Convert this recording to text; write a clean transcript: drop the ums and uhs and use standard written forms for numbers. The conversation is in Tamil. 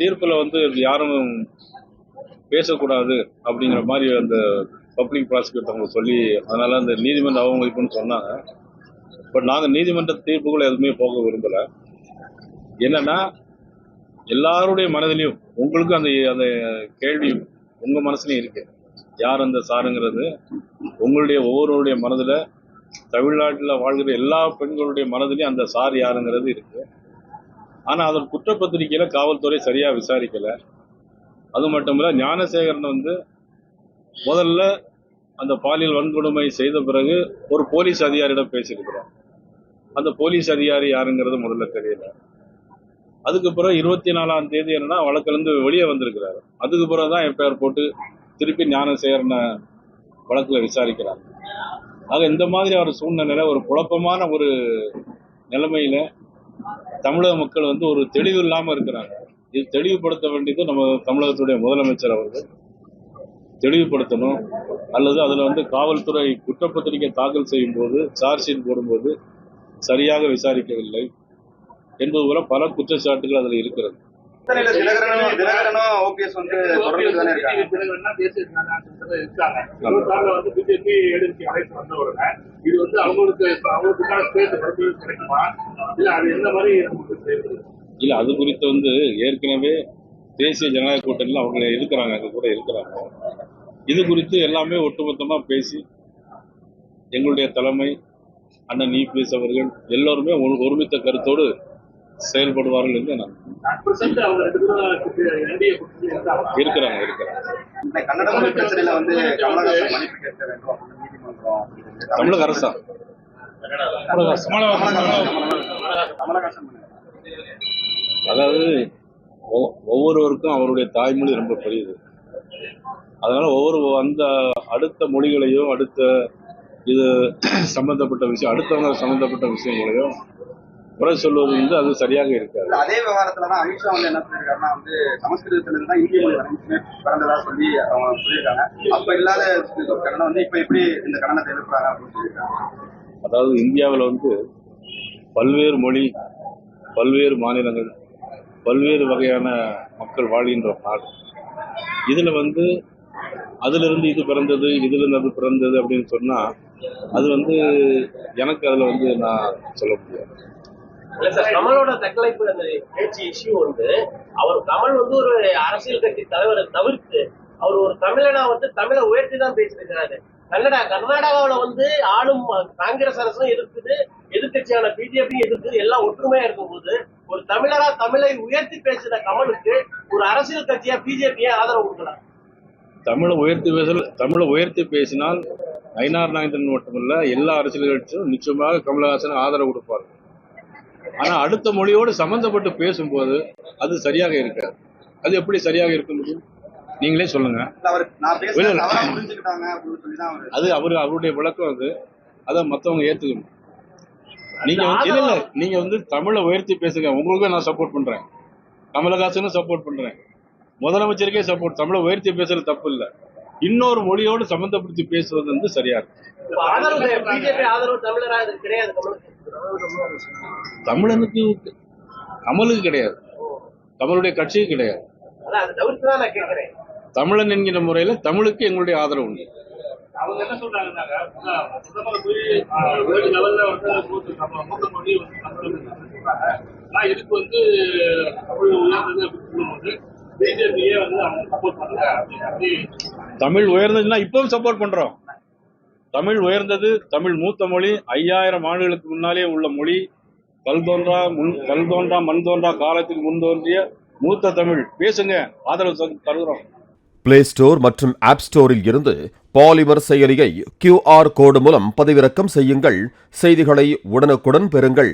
தீர்ப்பில் வந்து யாரும் பேசக்கூடாது அப்படிங்கிற மாதிரி அந்த பப்ளிக் ப்ராசிக்யூட்டர் அவங்க சொல்லி, அதனால அந்த நீதிமன்ற அவமதிப்புன்னு சொன்னாங்க. பட் நாங்கள் நீதிமன்ற தீர்ப்புகள் எதுவுமே போக விரும்பலை. என்னன்னா, எல்லாருடைய மனதிலையும் உங்களுக்கு அந்த அந்த கேள்வி உங்கள் மனசுலையும் இருக்கு, யார் அந்த சாருங்கிறது உங்களுடைய ஒவ்வொருவருடைய மனதில், தமிழ்நாட்டில் வாழ்கிற எல்லா பெண்களுடைய மனதிலையும் அந்த சார் யாருங்கிறது இருக்கு. ஆனால் அதன் குற்றப்பத்திரிகையில் காவல்துறை சரியாக விசாரிக்கலை. அது மட்டும் இல்லை, ஞானசேகரன் வந்து முதல்ல அந்த பாலியல் வன்கொடுமை செய்த பிறகு ஒரு போலீஸ் அதிகாரியிடம் பேசியிருக்கிறோம். அந்த போலீஸ் அதிகாரி யாருங்கிறது முதல்ல தெரியல. அதுக்கு பிறகு 24ஆம் தேதி என்னன்னா வழக்கிலிருந்து வெளியே வந்திருக்கிறாரு. அதுக்கு பிறகு தான் எஃப்ஐஆர் போட்டு திருப்பி ஞானசேகரனை வழக்கில் விசாரிக்கிறாங்க. ஆக இந்த மாதிரி ஒரு சூழ்நிலையில, ஒரு குழப்பமான ஒரு நிலைமையில தமிழக மக்கள் வந்து ஒரு தெளிவு இல்லாமல் இருக்கிறாங்க. இது தெளிவுபடுத்த வேண்டியது நம்ம தமிழகத்துடைய முதலமைச்சர் அவர்கள் தெளிவுபடுத்தணும். அல்லது அதில் வந்து காவல்துறை குற்றப்பத்திரிகை தாக்கல் செய்யும் போது, சார்ஜ் ஷீட் போடும்போது சரியாக விசாரிக்கவில்லை என்பது போல பல குற்றச்சாட்டுகள் அதில் இருக்கிறது. இல்ல, அது குறித்து வந்து ஏற்கனவே தேசிய ஜனநாயக கூட்டணியில் அவங்க இருக்கிறாங்க, அங்க கூட இருக்கிறாங்க. இது குறித்து எல்லாமே ஒட்டுமொத்தமா பேசி எங்களுடைய தலைமை அண்ணன் இபிஎஸ் அவர்கள் எல்லோருமே ஒருமித்த கருத்தோடு செயல்படுவார்கள் என்று நான் இருக்கிறாங்க. தமிழக அரசா அதாவது ஒவ்வொருவருக்கும் அவருடைய தாய்மொழி ரொம்ப பெரியது. அதனால அந்த அடுத்த மொழிகளையோ, அடுத்த இது சம்பந்தப்பட்ட விஷயம், அடுத்தவங்க சம்பந்தப்பட்ட விஷயங்களையோ குறை சொல்வது வந்து அது சரியாக இருக்காது. அதே விவகாரத்துலதான் அமித்ஷா வந்து என்ன சொல்லியிருக்காருன்னா, வந்து சமஸ்கிருதத்துல இருந்து தான் இந்திய மொழி பிறந்ததா சொல்லி அவங்க சொல்லியிருக்காங்க. அப்ப இல்லாத கன்னடம் வந்து இப்ப எப்படி இந்த கன்னடத்தை எழுப்புறாங்க அப்படின்னு சொல்லியிருக்காங்க. அதாவது இந்தியாவில் வந்து பல்வேறு மொழி, பல்வேறு மாநிலங்கள், பல்வேறு வகையான மக்கள் வாழ்கின்ற நாடு. இதுல வந்து அதுல இருந்து இது பிறந்தது, இதுல இருந்து அது பிறந்தது அப்படின்னு சொன்னா அது வந்து எனக்கு அதுல வந்து நான் சொல்ல முடியாது. கமலோட தக்கலைப்பு அந்த பேச்சு இஷ்யூ வந்து, அவர் கமல் வந்து ஒரு அரசியல் கட்சி தலைவரை தவிர்த்து அவர் ஒரு தமிழனா வந்து தமிழை உயர்த்தி தான் பேசியிருக்கிறாரு. கர்நாடகாவில வந்து ஆளும் காங்கிரஸ் அரசும் எதிர்க்குது, எதிர்கட்சியான பிஜேபி எதிர்க்குது, எல்லாம் ஒற்றுமையா இருக்கும்போது ஒரு தமிழரா தமிழை உயர்த்தி பேசுற கமலுக்கு ஒரு அரசியல் கட்சியா பிஜேபியை ஆதரவு கொடுக்கலாம். தமிழை உயர்த்தி பேசினால் ஐநார் நாயகன் மட்டுமல்ல, எல்லா அரசியல் கட்சியும் நிச்சயமாக கமலஹாசனுக்கு ஆதரவு கொடுப்பார்கள். ஆனா அடுத்த மொழியோடு சம்பந்தப்பட்டு பேசும்போது அது சரியாக இருக்காது. அது எப்படி சரியாக இருக்க முடியும், நீங்களே சொல்லுங்க. அது அவருடைய விளக்கம். அதை மற்றவங்க ஏத்துக்கணும். நீங்க வந்து தமிழை உயர்த்தி பேசுங்க, உங்களுக்கும் நான் சப்போர்ட் பண்றேன், கமலஹாசனும் சப்போர்ட் பண்றேன், முதலமைச்சருக்கே சப்போர்ட். தமிழை உயர்த்தி பேசுறது தப்பு இல்லை, இன்னொரு மொழியோடு சம்பந்தப்படுத்தி பேசுவது வந்து சரியா இருக்கு. தமிழனுக்கு கமலுக்கு கிடையாது, கமலுடைய கட்சிக்கு கிடையாது. தமிழன் என்கிற முறையில தமிழுக்கு எங்களுடைய ஆதரவு உண்டு. அவங்க என்ன சொல்றாங்கன்னாங்க, இதுக்கு வந்து பிஜேபியே வந்து அவங்க சப்போர்ட் பண்றாங்க. தமிழ் உயர்ந்ததுன்னா இப்பவும் சப்போர்ட் பண்றோம். தமிழ் உயர்ந்தது, தமிழ் மூத்த மொழி, 5000 ஆண்டுகளுக்கு முன்னாலே உள்ள மொழி, கல் தோன்றா மண் தோன்றா காலத்துக்கு முன் தோன்றிய மூத்த தமிழ். பேசுங்க, ஆதரவு தருகிறோம். பிளே ஸ்டோர் மற்றும் ஆப் ஸ்டோரில் இருந்து பாலிமர் செயலியை QR கோடு மூலம் பதிவிறக்கம் செய்யுங்கள். செய்திகளை உடனுக்குடன் பெறுங்கள்.